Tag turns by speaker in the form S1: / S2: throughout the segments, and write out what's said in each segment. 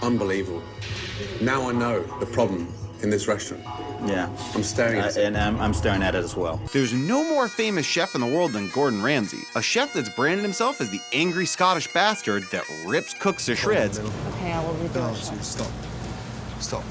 S1: Unbelievable. Now I know the problem in this restaurant.
S2: Yeah.
S1: I'm staring at it.
S2: And I'm staring at it as well.
S3: There's no more famous chef in the world than Gordon Ramsay, a chef that's branded himself as the angry Scottish bastard that rips cooks to shreds.
S4: Okay, I will redo it.
S5: Stop.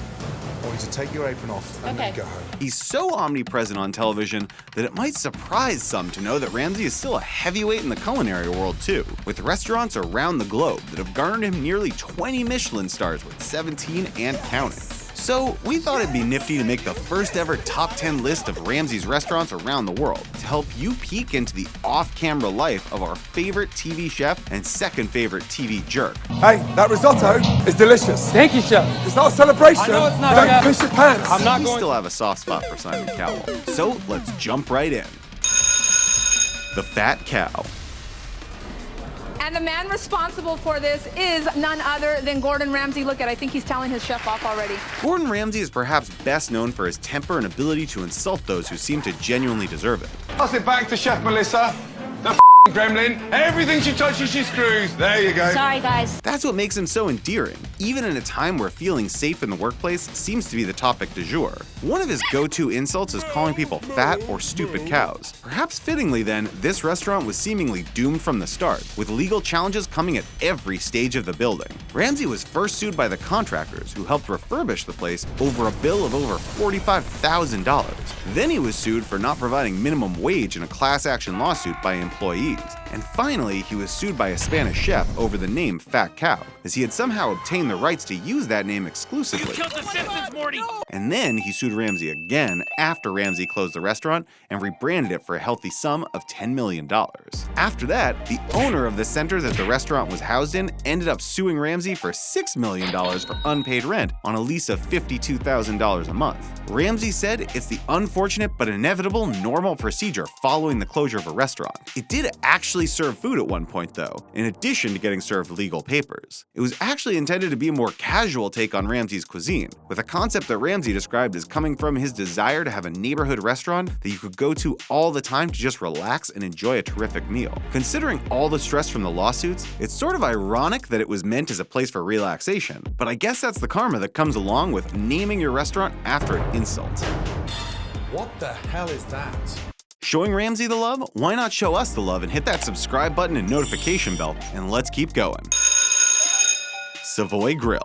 S5: I want you to take your apron off and then go home.
S3: He's so omnipresent on television that it might surprise some to know that Ramsay is still a heavyweight in the culinary world too, with restaurants around the globe that have garnered him nearly 20 Michelin stars with 17 and counting. So we thought it'd be nifty to make the first ever top 10 list of Ramsay's restaurants around the world to help you peek into the off-camera life of our favorite TV chef and second favorite TV jerk.
S5: Hey, that risotto is delicious.
S6: Thank you, Chef.
S5: It's not a celebration.
S6: I know it's not,
S5: Don't
S6: Chef.
S5: piss your pants.
S6: I'm not
S3: We
S6: going.
S3: still have a soft spot for Simon Cowell. So let's jump right in. The Fat Cow.
S4: And the man responsible for this is none other than Gordon Ramsay. Look I think he's telling his chef off already.
S3: Gordon Ramsay is perhaps best known for his temper and ability to insult those who seem to genuinely deserve it.
S5: Pass it back to Chef Melissa. The gremlin. Everything she touches, she screws. There you go.
S7: Sorry, guys.
S3: That's what makes him so endearing, even in a time where feeling safe in the workplace seems to be the topic du jour. One of his go-to insults is calling people fat or stupid cows. Perhaps fittingly then, this restaurant was seemingly doomed from the start, with legal challenges coming at every stage of the building. Ramsay was first sued by the contractors who helped refurbish the place over a bill of over $45,000. Then he was sued for not providing minimum wage in a class action lawsuit by employees. And finally, he was sued by a Spanish chef over the name Fat Cow, as he had somehow obtained the rights to use that name exclusively.
S6: You killed the Simpsons, Morty!
S3: And then he sued Ramsay again after Ramsay closed the restaurant and rebranded it for a healthy sum of $10 million. After that, the owner of the center that the restaurant was housed in ended up suing Ramsay for $6 million for unpaid rent on a lease of $52,000 a month. Ramsay said it's the unfortunate but inevitable normal procedure following the closure of a restaurant. It did actually serve food at one point though, in addition to getting served legal papers. It was actually intended to be a more casual take on Ramsay's cuisine, with a concept that Ramsay described as coming from his desire to have a neighborhood restaurant that you could go to all the time to just relax and enjoy a terrific meal. Considering all the stress from the lawsuits, it's sort of ironic that it was meant as a place for relaxation, but I guess that's the karma that comes along with naming your restaurant after an insult.
S5: What the hell is that?
S3: Showing Ramsay the love? Why not show us the love and hit that subscribe button and notification bell, and let's keep going. Savoy Grill.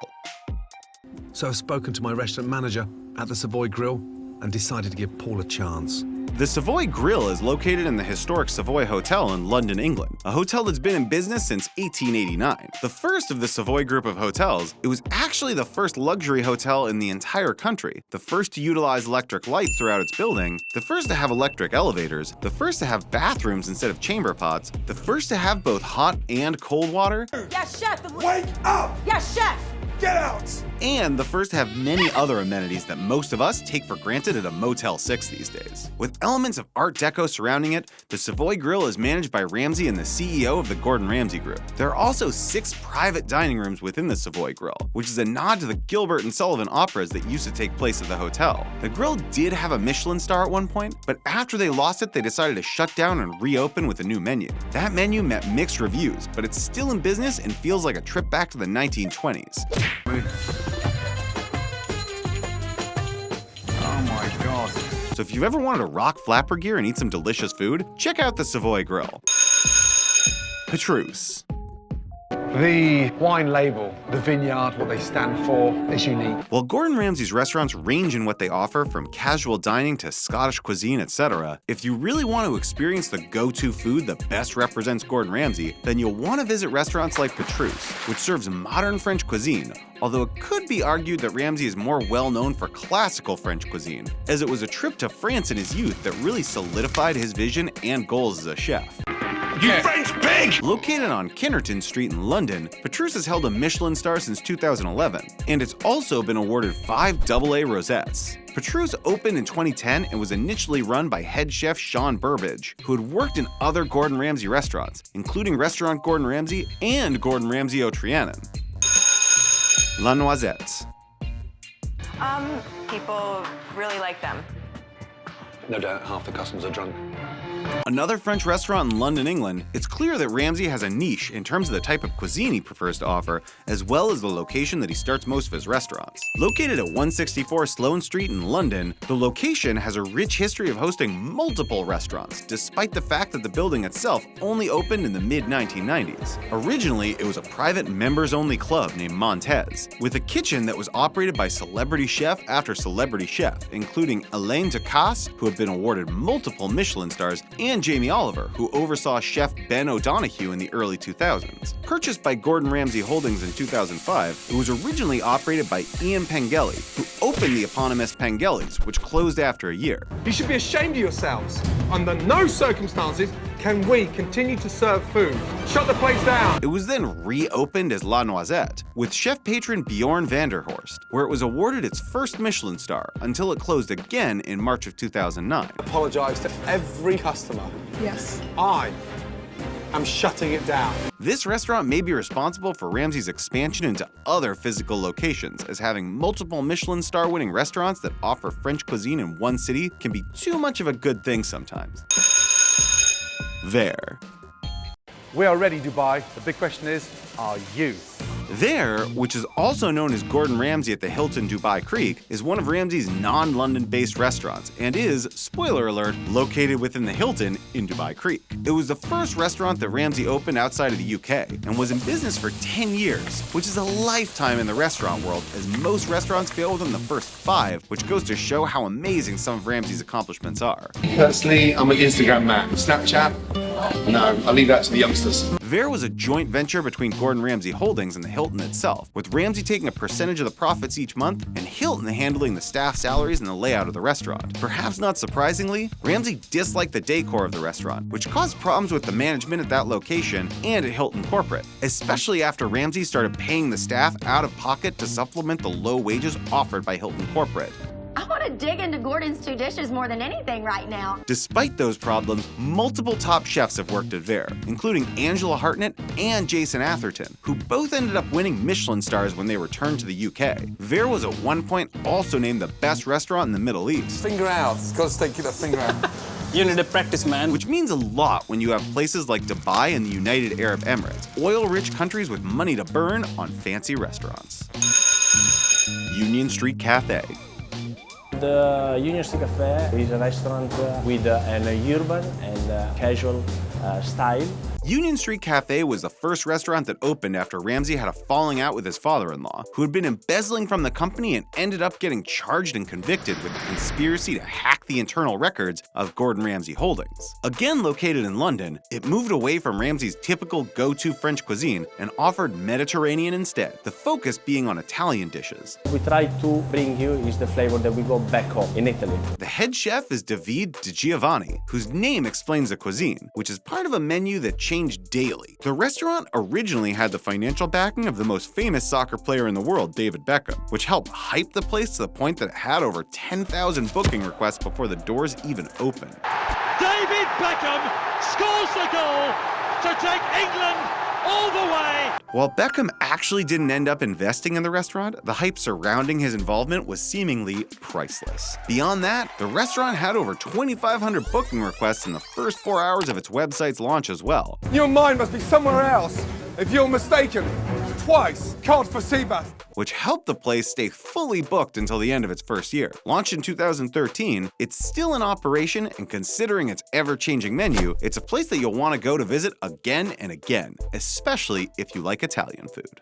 S8: So I've spoken to my restaurant manager at the Savoy Grill and decided to give Paul a chance.
S3: The Savoy Grill is located in the historic Savoy Hotel in London, England, a hotel that's been in business since 1889. The first of the Savoy group of hotels, it was actually the first luxury hotel in the entire country, the first to utilize electric lights throughout its building, the first to have electric elevators, the first to have bathrooms instead of chamber pots, the first to have both hot and cold water,
S4: Yes, chef.
S5: Wake up!
S4: Yes, chef.
S5: Get out!
S3: and the first to have many other amenities that most of us take for granted at a Motel 6 these days. With elements of Art Deco surrounding it, the Savoy Grill is managed by Ramsay and the CEO of the Gordon Ramsay Group. There are also 6 private dining rooms within the Savoy Grill, which is a nod to the Gilbert and Sullivan operas that used to take place at the hotel. The grill did have a Michelin star at one point, but after they lost it, they decided to shut down and reopen with a new menu. That menu met mixed reviews, but it's still in business and feels like a trip back to the 1920s.
S2: Oh my god.
S3: So if you've ever wanted to rock flapper gear and eat some delicious food, check out the Savoy Grill. Petrus.
S8: The wine label, the vineyard, what they stand for, is unique.
S3: While Gordon Ramsay's restaurants range in what they offer from casual dining to Scottish cuisine, etc., if you really want to experience the go-to food that best represents Gordon Ramsay, then you'll want to visit restaurants like Petrus, which serves modern French cuisine, although it could be argued that Ramsay is more well known for classical French cuisine, as it was a trip to France in his youth that really solidified his vision and goals as a chef.
S5: You French pig!
S3: Located on Kinnerton Street in London, Petrus has held a Michelin star since 2011, and it's also been awarded 5 AA rosettes. Petrus opened in 2010 and was initially run by head chef Sean Burbage, who had worked in other Gordon Ramsay restaurants, including Restaurant Gordon Ramsay and Gordon Ramsay au Trianon. La Noisette.
S9: People really like them.
S8: No doubt half the customers are drunk.
S3: Another French restaurant in London, England, it's clear that Ramsay has a niche in terms of the type of cuisine he prefers to offer, as well as the location that he starts most of his restaurants. Located at 164 Sloane Street in London, the location has a rich history of hosting multiple restaurants, despite the fact that the building itself only opened in the mid-1990s. Originally, it was a private members-only club named Montez, with a kitchen that was operated by celebrity chef after celebrity chef, including Alain Ducasse, who had been awarded multiple Michelin stars, and Jamie Oliver, who oversaw chef Ben O'Donoghue in the early 2000s. Purchased by Gordon Ramsay Holdings in 2005, it was originally operated by Ian Pengelly, who opened the eponymous Pengelly's, which closed after a year.
S6: You should be ashamed of yourselves. Under no circumstances can we continue to serve food. Shut the place down.
S3: It was then reopened as La Noisette, with chef patron Bjorn van der Horst, where it was awarded its first Michelin star until it closed again in March of 2009.
S6: Apologise to every customer.
S4: Yes.
S6: I'm shutting it down.
S3: This restaurant may be responsible for Ramsay's expansion into other physical locations, as having multiple Michelin star winning restaurants that offer French cuisine in one city can be too much of a good thing sometimes. Verre.
S6: We are ready, Dubai. The big question is, are you?
S3: Verre, which is also known as Gordon Ramsay at the Hilton Dubai Creek, is one of Ramsay's non-London-based restaurants and is, spoiler alert, located within the Hilton in Dubai Creek. It was the first restaurant that Ramsay opened outside of the UK and was in business for 10 years, which is a lifetime in the restaurant world, as most restaurants fail within the first 5, which goes to show how amazing some of Ramsay's accomplishments are.
S5: Personally, I'm an Instagram man. Snapchat? No, I leave that to the youngsters.
S3: Verre was a joint venture between Gordon Ramsay Holdings and the Hilton itself, with Ramsay taking a percentage of the profits each month and Hilton handling the staff salaries and the layout of the restaurant. Perhaps not surprisingly, Ramsay disliked the decor of the restaurant, which caused problems with the management at that location and at Hilton Corporate, especially after Ramsay started paying the staff out of pocket to supplement the low wages offered by Hilton Corporate.
S7: I want to dig into Gordon's 2 dishes more than anything right now.
S3: Despite those problems, multiple top chefs have worked at Verre, including Angela Hartnett and Jason Atherton, who both ended up winning Michelin stars when they returned to the UK. Verre was at one point also named the best restaurant in the Middle East.
S6: Finger out. It's got to keep that finger out.
S2: You need to practice, man.
S3: Which means a lot when you have places like Dubai and the United Arab Emirates, oil-rich countries with money to burn on fancy restaurants. Union Street Cafe.
S9: The Union Street Cafe is a restaurant with an urban and casual style.
S3: Union Street Cafe was the first restaurant that opened after Ramsay had a falling out with his father-in-law, who had been embezzling from the company and ended up getting charged and convicted with a conspiracy to hack the internal records of Gordon Ramsay Holdings. Again located in London, it moved away from Ramsay's typical go-to French cuisine and offered Mediterranean instead, the focus being on Italian dishes.
S9: We try to bring you is the flavor that we got back home in Italy.
S3: The head chef is David Di Giovanni, whose name explains the cuisine, which is part of a menu that changed daily. The restaurant originally had the financial backing of the most famous soccer player in the world, David Beckham, which helped hype the place to the point that it had over 10,000 booking requests before the doors even opened.
S10: David Beckham scores the goal to take England all the way.
S3: While Beckham actually didn't end up investing in the restaurant, the hype surrounding his involvement was seemingly priceless. Beyond that, the restaurant had over 2,500 booking requests in the first 4 hours of its website's launch as well.
S6: Your mind must be somewhere else. If you're mistaken, twice, called for Seabass.
S3: Which helped the place stay fully booked until the end of its first year. Launched in 2013, it's still in operation, and considering its ever-changing menu, it's a place that you'll want to go to visit again and again, especially if you like Italian food.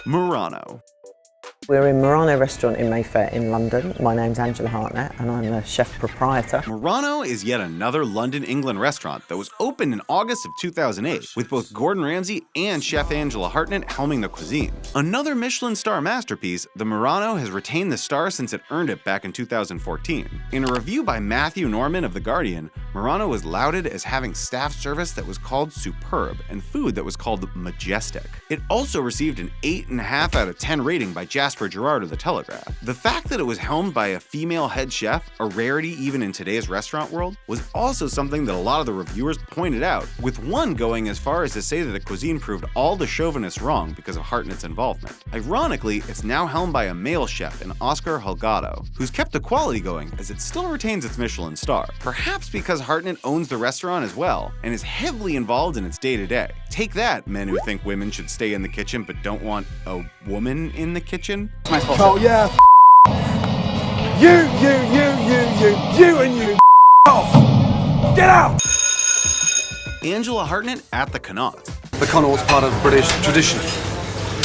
S3: Murano.
S11: We're in Murano restaurant in Mayfair in London. My name's Angela Hartnett and I'm the chef proprietor.
S3: Murano is yet another London, England restaurant that was opened in August of 2008, with both Gordon Ramsay and Chef Angela Hartnett helming the cuisine. Another Michelin-Star masterpiece, the Murano has retained the star since it earned it back in 2014. In a review by Matthew Norman of The Guardian, Murano was lauded as having staff service that was called superb and food that was called majestic. It also received an 8.5 out of 10 rating by Jasper Gerard of The Telegraph. The fact that it was helmed by a female head chef, a rarity even in today's restaurant world, was also something that a lot of the reviewers pointed out, with one going as far as to say that the cuisine proved all the chauvinists wrong because of Hartnett's involvement. Ironically, it's now helmed by a male chef in Oscar Holgado, who's kept the quality going as it still retains its Michelin star. Perhaps because Hartnett owns the restaurant as well and is heavily involved in its day-to-day. Take that, men who think women should stay in the kitchen but don't want a woman in the kitchen.
S5: Oh, yeah. You and you. Off. Get out.
S3: Angela Hartnett at the Connaught.
S8: The Connaught's part of British tradition.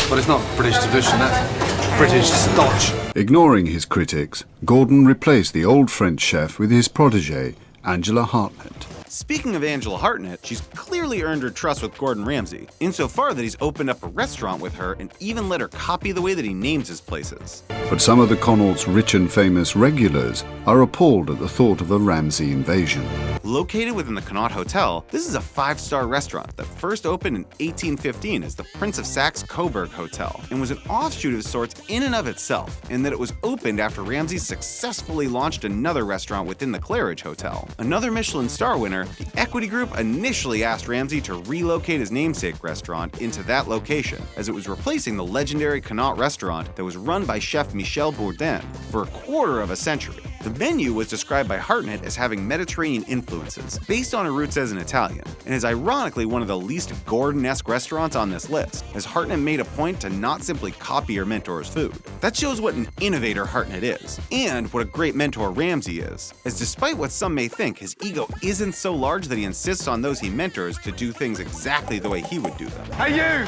S8: But it's not British tradition, that's British stodge.
S12: Ignoring his critics, Gordon replaced the old French chef with his protégé, Angela Hartnett.
S3: Speaking of Angela Hartnett, she's clearly earned her trust with Gordon Ramsay, insofar that he's opened up a restaurant with her and even let her copy the way that he names his places.
S12: But some of the Connaught's rich and famous regulars are appalled at the thought of a Ramsay invasion.
S3: Located within the Connaught Hotel, this is a 5-star restaurant that first opened in 1815 as the Prince of Saxe Coburg Hotel and was an offshoot of sorts in and of itself, in that it was opened after Ramsay successfully launched another restaurant within the Claridge Hotel. Another Michelin-Star winner, the Equity Group initially asked Ramsay to relocate his namesake restaurant into that location, as it was replacing the legendary Connaught restaurant that was run by chef Michel Bourdin for a quarter of a century. The menu was described by Hartnett as having Mediterranean influences, based on her roots as an Italian, and is ironically one of the least Gordon-esque restaurants on this list, as Hartnett made a point to not simply copy her mentor's food. That shows what an innovator Hartnett is, and what a great mentor Ramsay is, as despite what some may think, his ego isn't so large that he insists on those he mentors to do things exactly the way he would do them.
S5: Hey, you!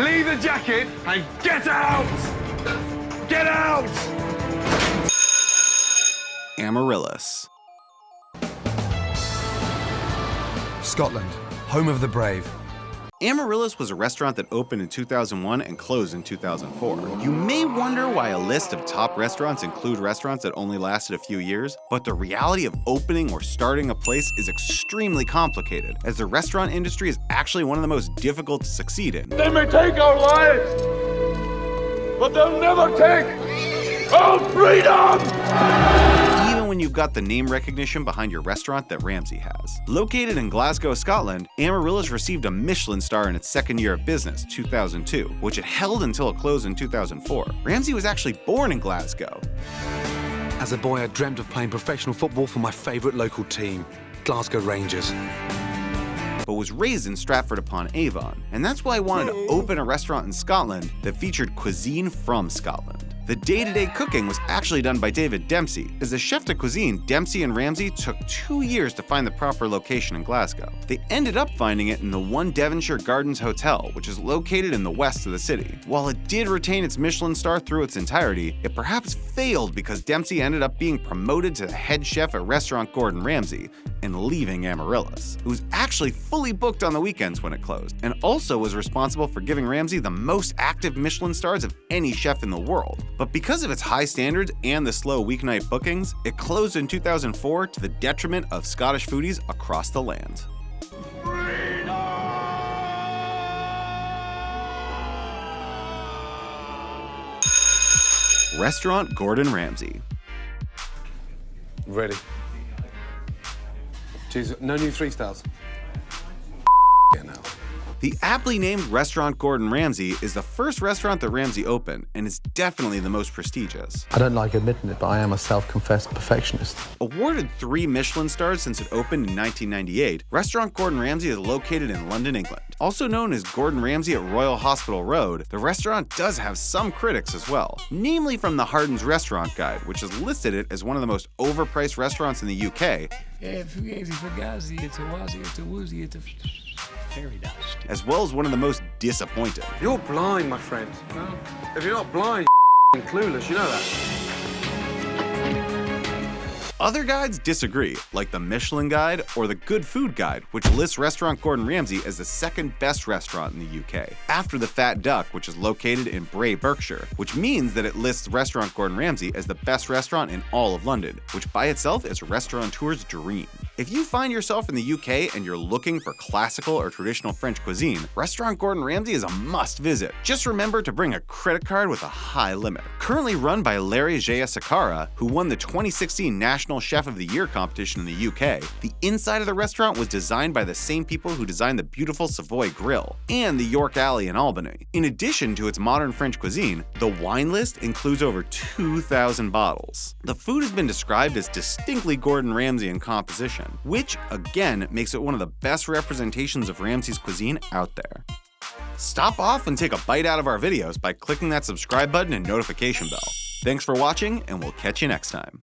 S5: Leave the jacket and get out! Get out!
S3: Amaryllis.
S8: Scotland, home of the brave.
S3: Amaryllis was a restaurant that opened in 2001 and closed in 2004. You may wonder why a list of top restaurants include restaurants that only lasted a few years, but the reality of opening or starting a place is extremely complicated, as the restaurant industry is actually one of the most difficult to succeed in.
S5: They may take our lives, but they'll never take our freedom!
S3: Even when you've got the name recognition behind your restaurant that Ramsay has. Located in Glasgow, Scotland, Amaryllis received a Michelin star in its second year of business, 2002, which it held until it closed in 2004. Ramsay was actually born in Glasgow.
S8: As a boy, I dreamt of playing professional football for my favourite local team, Glasgow Rangers.
S3: But was raised in Stratford-upon-Avon, and that's why I wanted to open a restaurant in Scotland that featured cuisine from Scotland. The day-to-day cooking was actually done by David Dempsey. As a chef de cuisine, Dempsey and Ramsay took 2 years to find the proper location in Glasgow. They ended up finding it in the One Devonshire Gardens Hotel, which is located in the west of the city. While it did retain its Michelin star through its entirety, it perhaps failed because Dempsey ended up being promoted to the head chef at restaurant Gordon Ramsay and leaving Amaryllis, who was actually fully booked on the weekends when it closed, and also was responsible for giving Ramsay the most active Michelin stars of any chef in the world. But because of its high standards and the slow weeknight bookings, it closed in 2004 to the detriment of Scottish foodies across the land. Restaurant Gordon Ramsay.
S8: Ready. Jeez, no new 3 stars. Yeah, no.
S3: The aptly named Restaurant Gordon Ramsay is the first restaurant that Ramsay opened, and is definitely the most prestigious.
S13: I don't like admitting it, but I am a self-confessed perfectionist.
S3: Awarded 3 Michelin stars since it opened in 1998, Restaurant Gordon Ramsay is located in London, England. Also known as Gordon Ramsay at Royal Hospital Road, the restaurant does have some critics as well, namely from the Harden's Restaurant Guide, which has listed it as one of the most overpriced restaurants in the UK,
S10: Fairy dust.
S3: as well as one of the most disappointing.
S8: You're blind, my friend. No. If you're not blind, you're clueless, you know that.
S3: Other guides disagree, like the Michelin Guide or the Good Food Guide, which lists Restaurant Gordon Ramsay as the second best restaurant in the UK, after the Fat Duck, which is located in Bray, Berkshire, which means that it lists Restaurant Gordon Ramsay as the best restaurant in all of London, which by itself is a restaurateur's dream. If you find yourself in the UK and you're looking for classical or traditional French cuisine, Restaurant Gordon Ramsay is a must visit. Just remember to bring a credit card with a high limit. Currently run by Larry Jayasakara, who won the 2016 National Chef of the Year competition in the UK, the inside of the restaurant was designed by the same people who designed the beautiful Savoy Grill and the York Alley in Albany. In addition to its modern French cuisine, the wine list includes over 2,000 bottles. The food has been described as distinctly Gordon Ramsay in composition, version, which again makes it one of the best representations of Ramsay's cuisine out there. Stop off and take a bite out of our videos by clicking that subscribe button and notification bell. Thanks for watching, and we'll catch you next time.